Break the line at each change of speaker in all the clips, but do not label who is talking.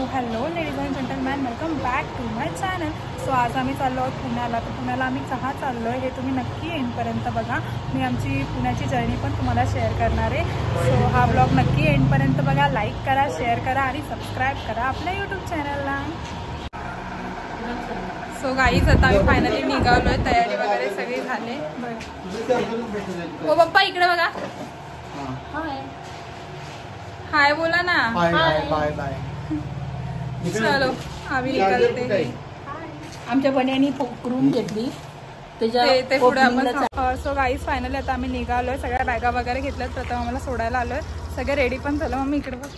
So hello ladies and gentleman, welcome back to my channel. So आज आम्ही चाललो आहोत पुण्याला. तर पुण्याला आम्ही कहा चाललो आहे हे तुम्ही नक्की एंडपर्यंत बघा. मी आमची पुण्याची जर्नी पण तुम्हाला शेअर करणार आहे. सो हा ब्लॉग नक्की एंडपर्यंत बघा. लाईक करा, शेअर करा आणि सबस्क्राईब करा आपल्या यूट्यूब चॅनलला. सो गाईज आता आम्ही फायनली निघालो आहे. तयारी वगैरे सगळी झाली. हो पप्पा इकडे बघा. हाय बोला ना.
Bye bye.
चलो आम्ही निघालते.
आमच्या बन्यानी रूम घेतली
ते पुढे आपण. सो गाईज फायनली आता आम्ही निघालोय. सगळ्या बॅगा वगैरे घेतल्यात. प्रथम आम्हाला सोडायला आलोय. सगळे रेडी पण झालं. मग मी इकडे बघ.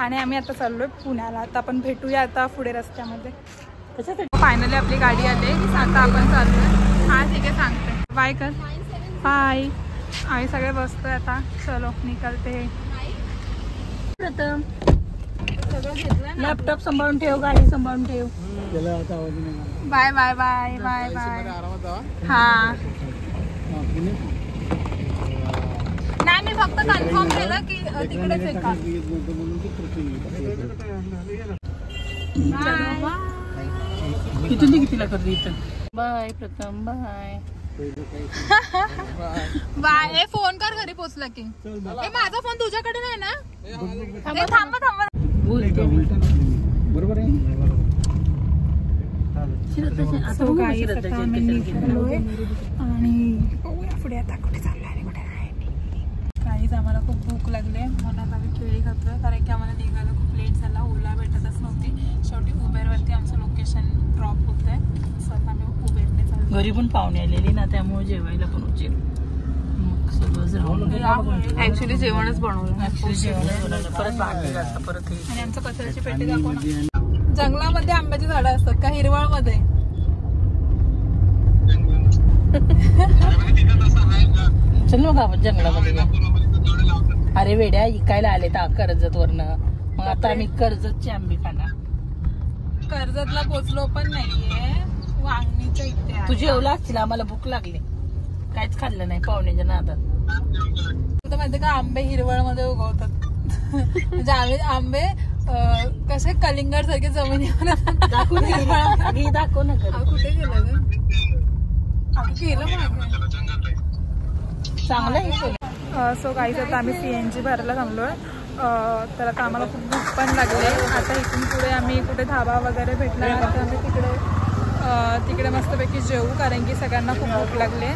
आणि आम्ही आता चाललोय पुण्याला. आता आपण भेटूया आता पुढे रस्त्यामध्ये. फायनली आपली गाडी आली. आता आपण चाललोय. हा ठीक आहे सांगते. बाय कर. बाय. आम्ही सगळे बसतोय आता. चलो निघालते.
प्रथम सगळं घेतलं. लॅपटॉप सांभाळून ठेव, गाडी सांभाळून ठेव.
Bye bye bye bye bye. हा नाही मी फक्त कन्फर्म केलं की तिकडेच आहे का.
कितीला करते इथं. बाय प्रथम बाय.
बाय. फोन कर घरी पोचला की. माझा फोन तुझ्याकडे नाही ना. थांबा थांबा.
बरोबर आहे.
आणि पुढे आता कुठे चाललोय आणि कुठे नाही. काहीच आम्हाला खूप भूक लागली. मनात आम्ही केळी खातोय कारण की आम्हाला निघायला खूप लेट झाला. ओला भेटतच नव्हती. शेवटी उबेरवरती आमचं लोकेशन ड्रॉप होत आहे. स्वतः आम्ही उबेरने चाललो.
घरी पण पाहुणे आलेली ना, त्यामुळे जेवायला पण उशीर.
ऍक्च्युली जेवणच बनवलं.
परत
आणि आमचं कचऱ्याची पेटी दाखव ना. जंगलामध्ये आंब्याची झाडं असतात का हिरवळ मध्ये.
चल मग आपण जंगलामध्ये. अरे वेड्या इकायला आले तर कर्जत वरनं. मग आता आम्ही कर्जतची आंबे खाणार.
कर्जतला पोचलो पण नाहीये. वांगणीच्या इथे.
तू जेवला असतील. आम्हाला भूक लागली. काहीच खाल्लं नाही पाहुण्याच्या नादात.
तुला माहिती का आंबे हिरवळ मध्ये उगवतात. म्हणजे आम्ही आंबे कसे कलिंगड सारखे जमिनीवर
दाखव ना.
कुठे गेलं ग. गेलं
चांगलं आहे.
सो गाईज आता आम्ही CNG भरायला थांबलोय. तर आता आम्हाला खूप भूक पण लागली. आता इथून पुढे आम्ही कुठे धाबा वगैरे भेटला तर आम्ही तिकडे मस्तपैकी जेवू कारण की सगळ्यांना खूप भूक लागली.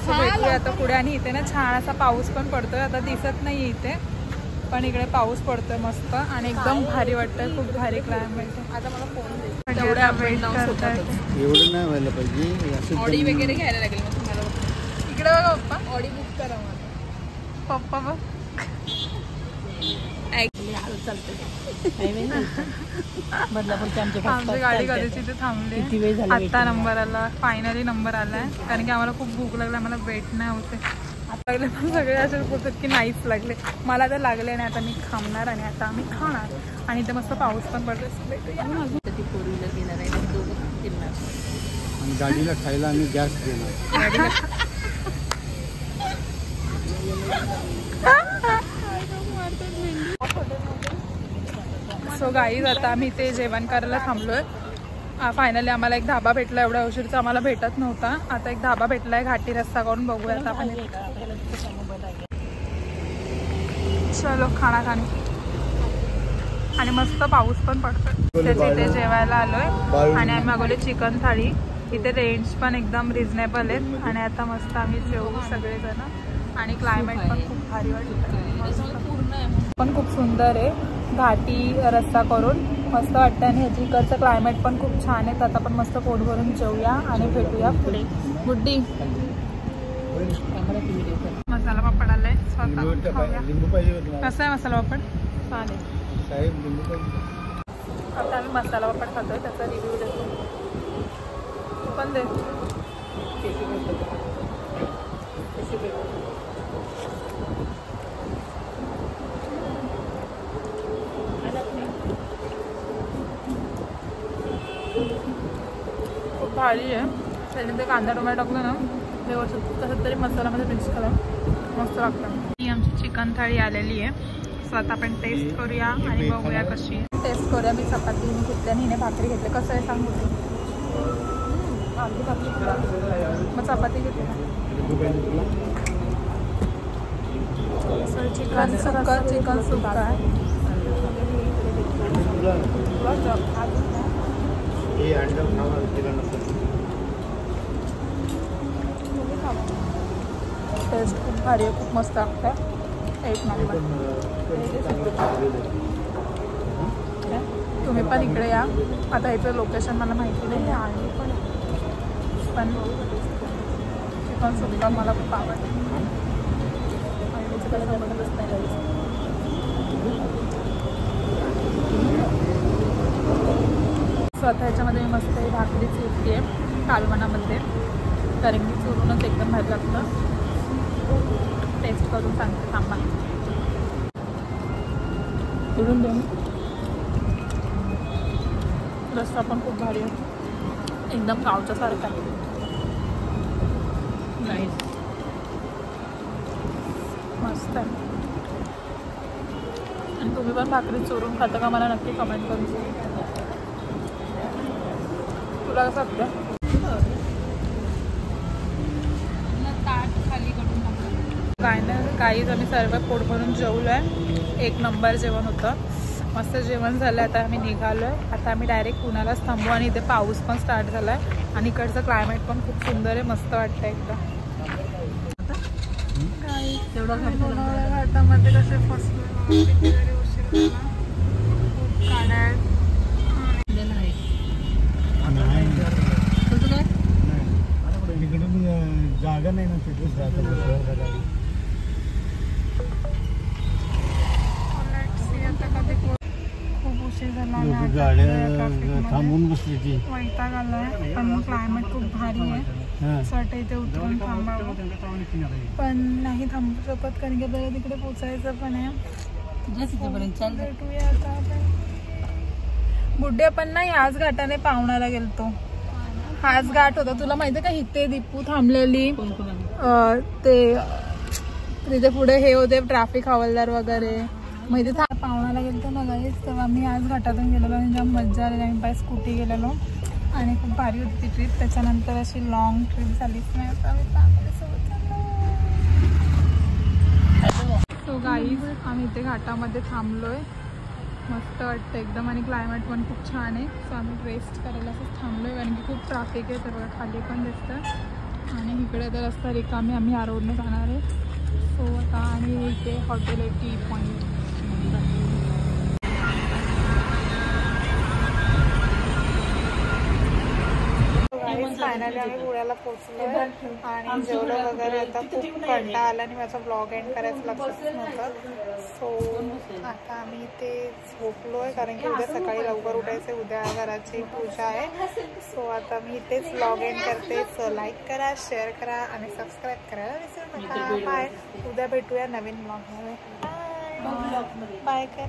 सो भेटूया आता पुढे. आणि इथे ना छान असा पाऊस पण पडतोय. आता दिसत नाही इथे पण इकडे पाऊस पडतोय मस्त. आणि एकदम भारी वाटतंय. खूप भारी क्लायमेट आहे. आता मला फोन
एवढं नाही व्हायला पाहिजे.
ऑडी वगैरे घ्यायला लागेल मग तुम्हाला. इकडे बघा पप्पा. ऑडी बुक करा मला. पप्पा बघ आमची गाडी कधीची इथे थांबली. आता नंबर आला. फायनली नंबर आलाय कारण की आम्हाला खूप भूक लागली. आम्हाला वेट नाही होते. आता लागले पण सगळे असे बोलतात की नाहीच लागले. मला तर लागले नाही. आता मी थांबणार आणि आता आम्ही खाणार. आणि इथे मस्त पाऊस पण पडतो.
गाडीला खायला आणि गॅस देणार. सो गाईज आता आम्ही ते जेवण करायला थांबलोय. फायनली आम्हाला एक धाबा भेटला. एवढ्या उशीरचा आम्हाला भेटत नव्हता. आता एक धाबा भेटलाय. घाटी रस्ता करून बघूया आता आपण. चलो खाना खाणे. आणि मस्त पाऊस पण पडतोय. त्याच्या इथे जेवायला आलोय. आणि आम्ही मागवली चिकन थाळी. इथे रेंज पण एकदम रिजनेबल आहेत. आणि आता मस्त आम्ही जेवू सगळेजण. आणि क्लायमेट पण खूप भारी वाटतं. पण खूप सुंदर आहे. घाटी रस्ता करून मस्त वाटतं. आणि ह्याची इकडचं क्लायमेट पण खूप छान आहे. आता आपण मस्त पोट भरून जेवूया आणि भेटूया पुढे. गुड्डी मसाला पापड आलाय स्वतः. कसा आहे मसाला पापड. आता आम्ही मसाला पापड खातोय. त्याचा रिव्ह्यू देतो. पण दे. खूप भारी आहे. त्याने ते कांदा टोमॅटो टाकलं ना व्यवस्थित कसं तरी मसाल्यामध्ये मिक्स करा. मस्त लागतं. ही आमची चिकन थाळी आलेली आहे. सो आता आपण टेस्ट करूया आणि बघूया कशी टेस्ट
करूया. मी चपाती मी घेतली आणि हिने भाकरी घेतली. कसं आहे सांगू ते अर्धी भाकरी मग चपाती घेतली ना. चिकन सुक्का आहे. टेस्ट खूप भारी आहे, खूप मस्त लागतं. एक नंबर. तुम्ही पण इकडे या. आता याचं लोकेशन मला माहिती नाही आहे पण चिकन सुक्का मला खूप आवडतं. स्वतः याच्यामध्ये मी मस्त भाकरी चुरते आहे कालवणामध्ये, कारण की चुरूनच एकदम भारी लागतं. टेस्ट करून सांगते थांबा. चुरून देऊन रस्ता पण खूप भारी आहे, एकदम गावच्या सारखा आहे. नाईस, मस्त आहे. आणि तुम्ही पण भाकरी चोरून खाता का मला नक्की कमेंट करून सांगा. तुला कसं वाटतं? काय नाही काहीच, आम्ही सर्व पोट भरून जेवलो आहे. एक नंबर जेवण होतं, मस्त जेवण झालं. आता आम्ही निघालो आहे. आता आम्ही डायरेक्ट पुण्यालाच थांबू आणि इथे पाऊस पण स्टार्ट झाला आहे आणि इकडचं क्लायमेट पण खूप सुंदर आहे, मस्त वाटतं एकदम. घाटामध्ये कसे फसले गाड्या
जागा नाही ना तिथेच राहतात.
खूप उशीर झाला,
गाड्या थांबून बसली ती.
वैताग आलाय पण क्लायमेट खूप भारी आहे. असं वाटतं इथे उतरून थांबावं पण नाही थांबू शकत कारण की आपल्याला तिकडे पोचायचं पण आहे. भेटूया आता आपण. बुड्डे पण नाही ह्याच घाटाने पावणाला गेलतो. हाच घाट होता. तुला माहिती आहे का इथे दीपू थांबलेली ते तिथे पुढे हे होते ट्रॅफिक हवालदार वगैरे. मग इथे पावणाला गेलतो ना गाईस, तेव्हा मी आज घाटातून गेलेलो आणि जाम मज्जा आली. आम्ही बाय स्कूटी गेलेलो आणि खूप भारी होती ती ट्रिप. त्याच्यानंतर अशी लॉंग ट्रिप झालीच नाही. आता आम्ही फॅमिलीसोबत चाललो. सो गाईज आम्ही इथे घाटामध्ये थांबलोय, मस्त वाटतं एकदम आणि क्लायमेट पण खूप छान आहे. सो आम्ही रेस्ट करायला असंच थांबलोय कारण की खूप ट्रॅफिक आहे. तर बघा खाली पण दिसतं आणि इकडे तर रस्ता रिकामी, आम्ही या रोडने जाणार आहे. सो आता आणि इथे हॉटेल आहे टी पॉईंट. फायनली आम्ही पुण्याला पोहोचलो आणि जेवढं वगैरे आता खूप कंटाळा आला आणि माझा ब्लॉग एंड करायचं लक्षच नव्हतं. सो आता आम्ही इथे झोपलो आहे कारण की उद्या सकाळी लवकर उठायचं, उद्या घराची पूजा आहे. सो आता मी इथेच ब्लॉग एंड करते. सो लाईक करा, शेअर करा आणि सबस्क्राईब करायला विसरू नका. बाय. उद्या भेटूया नवीन ब्लॉगमध्ये. बाय. काय